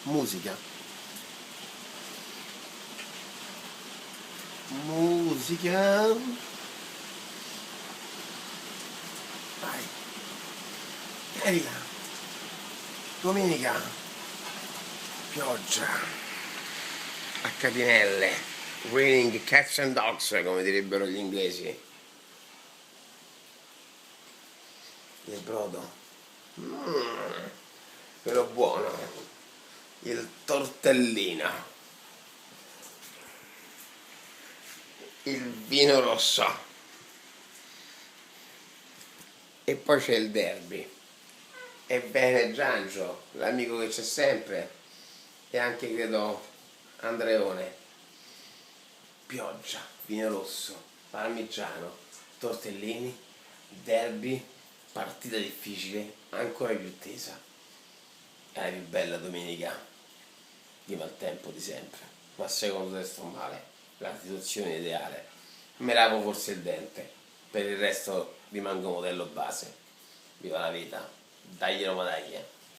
Musica. Musica. Vai. Carica. Domenica. Pioggia. A catinelle. Raining cats and dogs, come direbbero gli inglesi. Il brodo. Però buono. Il tortellino. Il vino rosso. E poi c'è il derby. Ebbene Giangio, l'amico che c'è sempre, e anche credo Andreone. Pioggia, vino rosso, parmigiano, tortellini, derby, partita difficile, ancora più tesa. È la più bella domenica di maltempo di sempre. Ma secondo te sto male? La situazione ideale. Me lavo forse il dente, per il resto rimango modello base. Viva la vita, daglielo ma dagli.